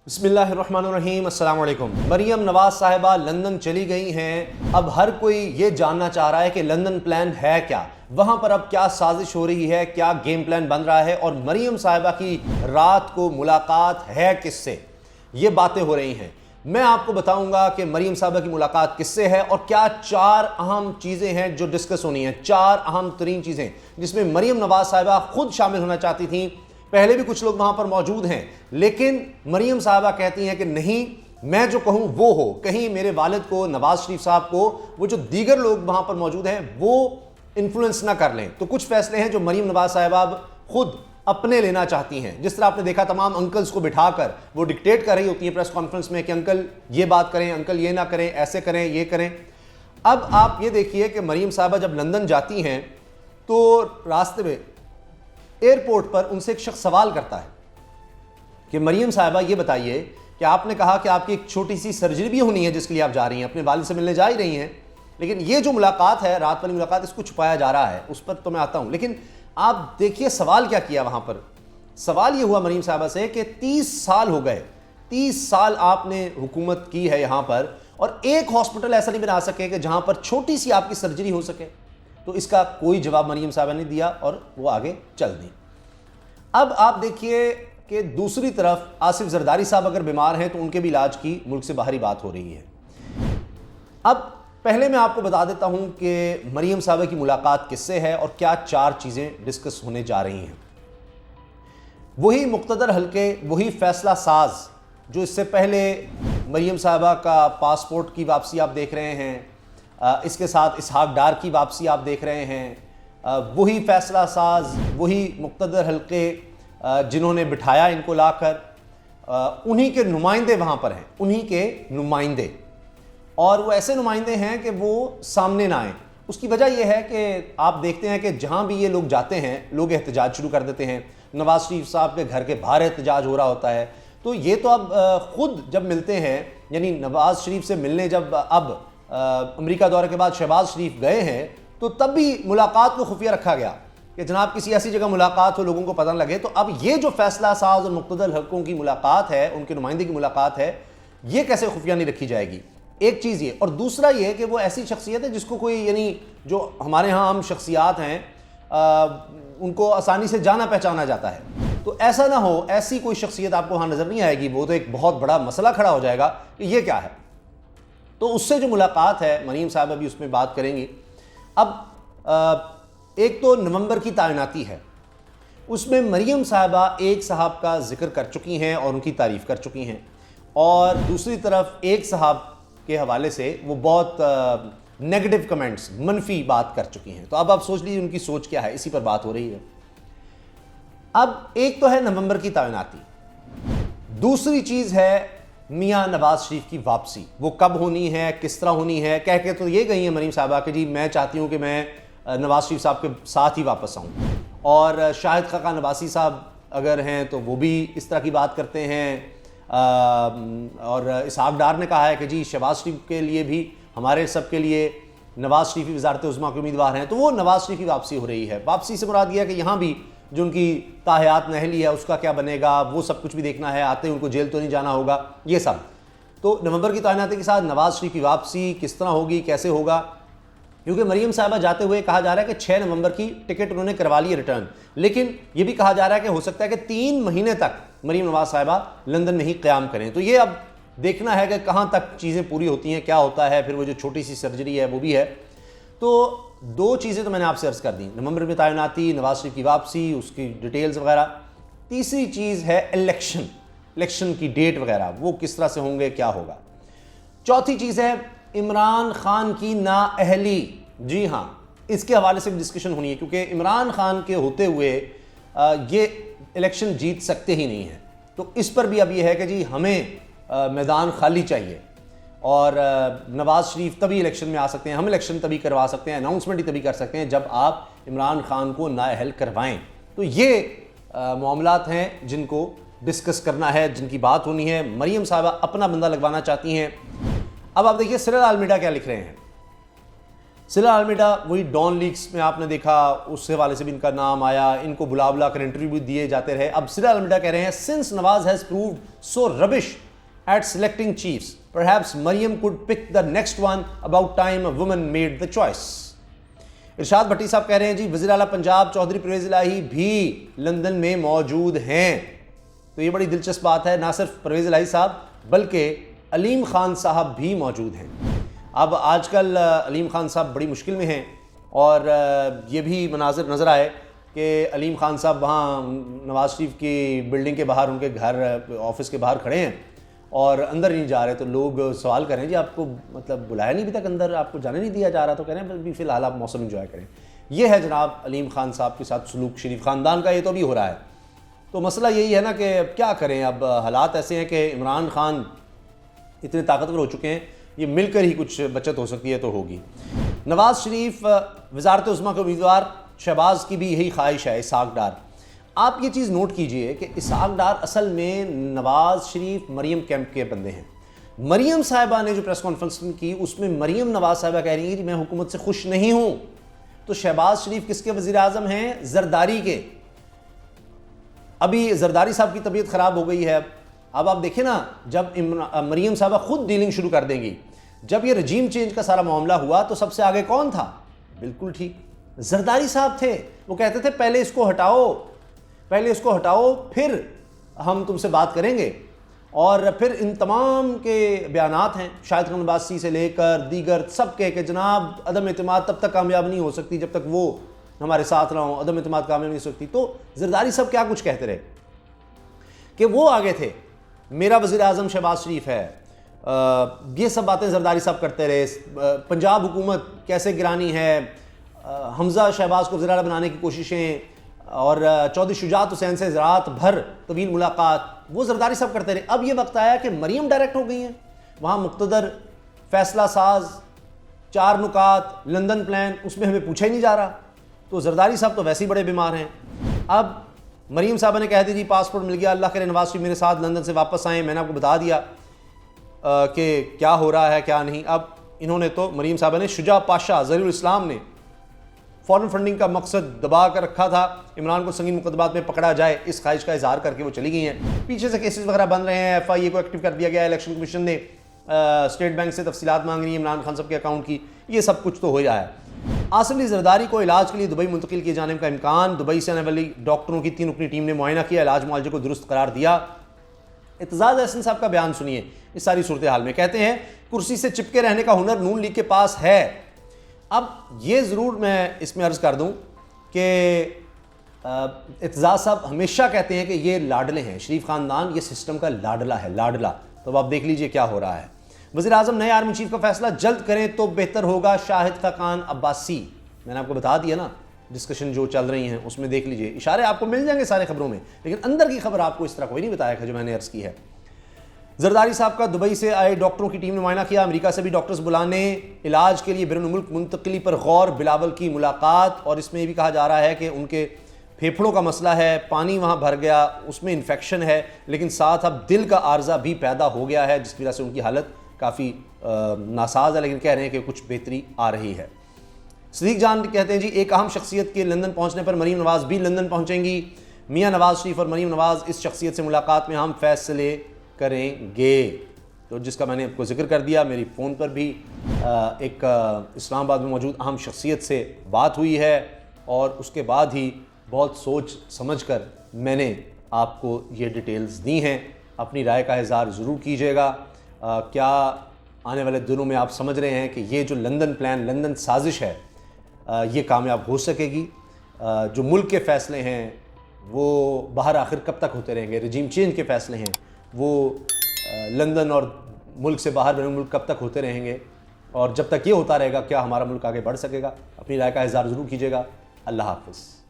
बिस्मिल्लाहिर्रहमानिर्रहीम, अस्सलाम वालेकुम। मरीम नवाज साहिबा लंदन चली गई हैं। अब हर कोई ये जानना चाह रहा है कि लंदन प्लान है क्या, वहाँ पर अब क्या साजिश हो रही है, क्या गेम प्लान बन रहा है और मरीम साहिबा की रात को मुलाकात है किससे, ये बातें हो रही हैं। मैं आपको बताऊंगा कि मरीम साहिबा की मुलाकात किससे है और क्या चार अहम चीज़ें हैं जो डिस्कस होनी है, चार अहम तरीन चीज़ें जिसमें मरीम नवाज साहिबा खुद शामिल होना चाहती थी। पहले भी कुछ लोग वहां पर मौजूद हैं, लेकिन मरीम साहबा कहती हैं कि नहीं, मैं जो कहूं वो हो, कहीं मेरे वालिद को, नवाज शरीफ साहब को, वो जो दीगर लोग वहां पर मौजूद हैं वो इन्फ्लुएंस ना कर लें। तो कुछ फैसले हैं जो मरीम नवाज साहिबा खुद अपने लेना चाहती हैं। जिस तरह आपने देखा तमाम अंकल्स को बिठाकर वो डिक्टेट कर रही होती हैं प्रेस कॉन्फ्रेंस में कि अंकल ये बात करें, अंकल ये ना करें, ऐसे करें, ये करें। अब आप ये देखिए कि मरीम साहबा जब लंदन जाती हैं तो रास्ते में एयरपोर्ट पर उनसे एक शख्स सवाल करता है कि मरीम साहिबा ये बताइए कि आपने कहा कि आपकी एक छोटी सी सर्जरी भी होनी है जिसके लिए आप जा रही हैं, अपने वालिद से मिलने जा ही रही हैं, लेकिन ये जो मुलाकात है, रात वाली मुलाकात, इसको छुपाया जा रहा है। उस पर तो मैं आता हूं, लेकिन आप देखिए सवाल क्या किया वहां पर। सवाल ये हुआ मरीम साहिबा से कि 30 साल हो गए, 30 साल आपने हुकूमत की है यहां पर और एक हॉस्पिटल ऐसा नहीं बना सके कि जहां पर छोटी सी आपकी सर्जरी हो सके। तो इसका कोई जवाब मरीम साहिबा ने दिया और वो आगे चल दी। अब आप देखिए कि दूसरी तरफ आसिफ जरदारी साहब अगर बीमार हैं तो उनके भी इलाज की मुल्क से बाहरी बात हो रही है। अब पहले मैं आपको बता देता हूं कि मरीम साहिबा की मुलाकात किससे है और क्या चार चीज़ें डिस्कस होने जा रही हैं। वही मुक्तदर हल्के, वही फैसला साज जो इससे पहले मरीम साहिबा का पासपोर्ट की वापसी आप देख रहे हैं, इसके साथ इसहाक डार की वापसी आप देख रहे हैं, वही फैसला साज, वही मुक्तदर हल्के जिन्होंने बिठाया इनको लाकर, उन्हीं के नुमाइंदे वहाँ पर हैं, उन्हीं के नुमाइंदे। और वो ऐसे नुमाइंदे हैं कि वो सामने ना आए। उसकी वजह यह है कि आप देखते हैं कि जहाँ भी ये लोग जाते हैं लोग एहतजाज शुरू कर देते हैं। नवाज शरीफ साहब के घर के बाहर एहतजाज हो रहा होता है। तो ये तो अब खुद जब मिलते हैं, यानी नवाज शरीफ से मिलने जब अब अमेरिका दौरे के बाद शहबाज शरीफ गए हैं तो तब भी मुलाकात को खुफिया रखा गया कि जनाब किसी ऐसी जगह मुलाकात हो, लोगों को पता न लगे। तो अब ये जो फैसला साज और मुक्तदर हल्कों की मुलाकात है, उनके नुमाइंदे की मुलाकात है, ये कैसे खुफिया नहीं रखी जाएगी? एक चीज़ ये, और दूसरा ये कि वो ऐसी शख्सियत है जिसको कोई, यानी जो हमारे यहाँ आम शख्सियात हैं उनको आसानी से जाना पहचाना जाता है। तो ऐसा ना हो, ऐसी कोई शख्सियत आपको वहाँ नज़र नहीं आएगी। वो तो एक बहुत बड़ा मसला खड़ा हो जाएगा कि ये क्या है। तो उससे जो मुलाकात है मरीम साहिबा भी उसमें बात करेंगी। अब एक तो नवंबर की तैनाती है, उसमें मरीम साहिबा एक साहब का जिक्र कर चुकी हैं और उनकी तारीफ़ कर चुकी हैं, और दूसरी तरफ एक साहब के हवाले से वो बहुत नेगेटिव कमेंट्स, मनफी बात कर चुकी हैं। तो अब आप सोच लीजिए उनकी सोच क्या है, इसी पर बात हो रही है। अब एक तो है नवंबर की तैनाती, दूसरी चीज़ है मियाँ नवाज शरीफ की वापसी। वो कब होनी है, किस तरह होनी है, कह के तो ये गई है मरीम साहिबा कि जी मैं चाहती हूँ कि मैं नवाज शरीफ साहब के साथ ही वापस आऊँ। और शाहिद खाकान नवासी साहब अगर हैं तो वो भी इस तरह की बात करते हैं। और इसहाक डार ने कहा है कि जी शहबाज शरीफ के लिए भी, हमारे सब के लिए नवाज शरीफ ही वज़ारत उज़्मा के उम्मीदवार हैं। तो वो नवाज शरीफ की वापसी हो रही है। वापसी से मुराद यह है कि यहाँ भी जो उनकी ताहयात नहली है उसका क्या बनेगा, वो सब कुछ भी देखना है। आते ही उनको जेल तो नहीं जाना होगा, ये सब। तो नवंबर की तैनाती के साथ नवाज शरीफ की वापसी किस तरह होगी, कैसे होगा, क्योंकि मरीम साहिबा जाते हुए कहा जा रहा है कि 6 नवंबर की टिकट उन्होंने करवा ली है रिटर्न, लेकिन ये भी कहा जा रहा है कि हो सकता है कि 3 महीने तक मरीम नवाज साहिबा लंदन में ही क़याम करें। तो ये अब देखना है कि कहाँ तक चीज़ें पूरी होती हैं, क्या होता है। फिर वो जो छोटी सी सर्जरी है वो भी है। तो दो चीज़ें तो मैंने आपसे अर्ज़ कर दी, नवंबर में तैनाती, नवाज शरीफ की वापसी, उसकी डिटेल्स वगैरह। तीसरी चीज़ है इलेक्शन की डेट वगैरह, वो किस तरह से होंगे, क्या होगा। चौथी चीज़ है इमरान खान की नाअहली। जी हाँ, इसके हवाले से भी डिस्कशन होनी है, क्योंकि इमरान खान के होते हुए ये इलेक्शन जीत सकते ही नहीं हैं। तो इस पर भी अब ये है कि जी हमें मैदान खाली चाहिए, और नवाज शरीफ तभी इलेक्शन में आ सकते हैं, हम इलेक्शन तभी करवा सकते हैं, अनाउंसमेंट ही तभी कर सकते हैं जब आप इमरान खान को नाअहल करवाएं। तो ये मामलात हैं जिनको डिस्कस करना है, जिनकी बात होनी है। मरीम साहिबा अपना बंदा लगवाना चाहती हैं। अब आप देखिए सिरल आलमीडा क्या लिख रहे हैं। सिला अल्मेडा वही डॉन लीग्स में आपने देखा, उस हवाले से भी इनका नाम आया, इनको बुला बुला कर इंटरव्यू भी दिए जाते रहे। अब सिला अल्मेडा कह रहे हैं since Nawaz has proved so rubbish at selecting chiefs perhaps Maryam could pick the next one, about time a woman made the choice. Irshad Bhatti साहब कह रहे हैं जी वज़ीर आला पंजाब चौधरी परवेज़ इलाही भी लंदन में मौजूद हैं। तो ये बड़ी दिलचस्प बात है, ना सिर्फ परवेज़ इलाही साहब बल्कि अलीम खान साहब भी मौजूद हैं। अब आजकल अलीम खान साहब बड़ी मुश्किल में हैं और ये भी मनाज़र नज़र आए कि अलीम खान साहब वहाँ नवाज शरीफ की बिल्डिंग के बाहर, उनके घर ऑफिस के बाहर खड़े हैं और अंदर नहीं जा रहे। तो लोग सवाल करें जी आपको मतलब बुलाया नहीं अभी तक अंदर, आपको जाने नहीं दिया जा रहा, तो कह रहे हैं अभी फ़िलहाल आप मौसम इंजॉय करें। ये है जनाब अलीम खान साहब के साथ सलूक शरीफ ख़ानदान का, ये तो भी हो रहा है। तो मसला यही है ना कि क्या करें, अब हालात ऐसे हैं कि इमरान खान इतने ताकतवर हो चुके हैं, ये मिलकर ही कुछ बचत हो सकती है तो होगी। नवाज शरीफ वज़ारत उज़्मा के उम्मीदवार, शहबाज की भी यही ख्वाहिश है। इसहाक डार, आप ये चीज़ नोट कीजिए कि इसहाक डार असल में नवाज शरीफ मरियम कैंप के बंदे हैं। मरियम साहिबा ने जो प्रेस कॉन्फ्रेंस की उसमें मरियम नवाज साहिबा कह रही है कि मैं हुकूमत से खुश नहीं हूँ। तो शहबाज शरीफ किसके वज़ीर आज़म हैं? जरदारी के। अभी जरदारी साहब की तबीयत ख़राब हो गई है। अब आप देखें ना, जब मरियम साहबा खुद डीलिंग शुरू कर देंगी, जब ये रजीम चेंज का सारा मामला हुआ तो सबसे आगे कौन था? बिल्कुल ठीक, जरदारी साहब थे। वो कहते थे पहले इसको हटाओ फिर हम तुमसे बात करेंगे। और फिर इन तमाम के बयानात हैं शाहिद खान अब्बासी से लेकर दीगर सब के जनाब अदम एतमाद तब तक कामयाब नहीं हो सकती जब तक वो हमारे साथ ना हो, अदम एतमाद कामयाब नहीं हो सकती। तो जरदारी साहब क्या कुछ कहते रहे कि वो आगे थे, मेरा वज़ीर आज़म शहबाज शरीफ है। ये सब बातें जरदारी साहब करते रहे। पंजाब हुकूमत कैसे गिरानी है, हमज़ा शहबाज को वज़ीर आला बनाने की कोशिशें, और चौधरी शुजात हुसैन से रात भर तवील मुलाकात, वो जरदारी साहब करते रहे। अब ये वक्त आया कि मरियम डायरेक्ट हो गई हैं, वहाँ मुक़्तदर, फैसला साज, 4 नुकात, लंदन प्लान, उसमें हमें पूछा ही नहीं जा रहा। तो जरदारी साहब तो वैसे ही बड़े बीमार हैं। अब मरियम साहबा ने कह दी जी पासपोर्ट मिल गया, अल्लाह करे नवाज शरीफ मेरे साथ लंदन से वापस आए, मैंने आपको बता दिया कि क्या हो रहा है क्या नहीं। अब इन्होंने तो मरियम साहबा ने शुजा पाशा ज़हीरुल इस्लाम ने फॉरेन फंडिंग का मकसद दबा कर रखा था, इमरान को संगीन मुकदमात में पकड़ा जाए, इस ख्वाहिश का इजहार करके वो चली गई हैं। पीछे से केसेस वगैरह बन रहे हैं, FIA को एक्टिव कर दिया गया, इलेक्शन कमीशन ने स्टेट बैंक से तफसीलात मांग रही है इमरान खान साहब के अकाउंट की, ये सब कुछ तो हो रहा है। आसिम अली जरदारी को इलाज के लिए दुबई मुंतकिल किए जाने का इम्कान, दुबई से आने वाली डॉक्टरों की 3 रुकनी टीम ने मुआयना किया, इलाज मुआवजे को दुरुस्त करार दिया। इत्तेज़ाज़ अहसन साहब का बयान सुनिए इस सारी सूरत हाल में। कहते हैं कुर्सी से चिपके रहने का हुनर नून लीग के पास है। अब ये ज़रूर मैं इसमें अर्ज़ कर दूँ कि इत्तेज़ाज़ साहब हमेशा कहते हैं कि ये लाडले हैं, शरीफ ख़ानदान ये सिस्टम का लाडला है, लाडला। तो अब आप देख लीजिए क्या हो रहा है। वज़ीर आज़म नए आर्मी चीफ का फैसला जल्द करें तो बेहतर होगा, शाहिद खान अब्बासी। मैंने आपको बता दिया ना, डिस्कशन जो चल रही हैं उसमें देख लीजिए, इशारे आपको मिल जाएंगे सारे खबरों में, लेकिन अंदर की खबर आपको इस तरह कोई नहीं बताया है जो मैंने अर्ज़ की है। जरदारी साहब का दुबई से आए डॉक्टरों की टीम ने मुआयना किया, अमेरिका से भी डॉक्टर्स बुलाने, इलाज के लिए बैरून मुल्क मुंतकिली पर गौर, बिलावल की मुलाकात। और इसमें भी कहा जा रहा है कि उनके फेफड़ों का मसला है, पानी वहाँ भर गया, उसमें इन्फेक्शन है, लेकिन साथ अब दिल का आर्जा भी पैदा हो गया है जिसकी वजह से उनकी हालत काफ़ी नासाज है, लेकिन कह रहे हैं कि कुछ बेहतरी आ रही है। सदीक जान कहते हैं जी एक अहम शख्सियत के लंदन पहुँचने पर मरीम नवाज़ भी लंदन पहुँचेंगी, मियाँ नवाज़ शरीफ और मरीम नवाज़ इस शख्सियत से मुलाकात में हम फैसले करेंगे। तो जिसका मैंने आपको जिक्र कर दिया, मेरी फ़ोन पर भी एक इस्लामाबाद में मौजूद अहम शख्सियत से बात हुई है और उसके बाद ही बहुत सोच समझकर मैंने आपको ये डिटेल्स दी हैं। अपनी राय का इज़हार ज़रूर कीजिएगा। क्या आने वाले दिनों में आप समझ रहे हैं कि ये जो लंदन प्लान, लंदन साजिश है, ये कामयाब हो सकेगी? जो मुल्क के फ़ैसले हैं वो बाहर आखिर कब तक होते रहेंगे? रजीम चेंज के फ़ैसले हैं वो लंदन और मुल्क से बाहर बने मुल्क कब तक होते रहेंगे? और जब तक ये होता रहेगा क्या हमारा मुल्क आगे बढ़ सकेगा? अपनी राय का इज़हार ज़रूर कीजिएगा। अल्लाह हाफ़िज़।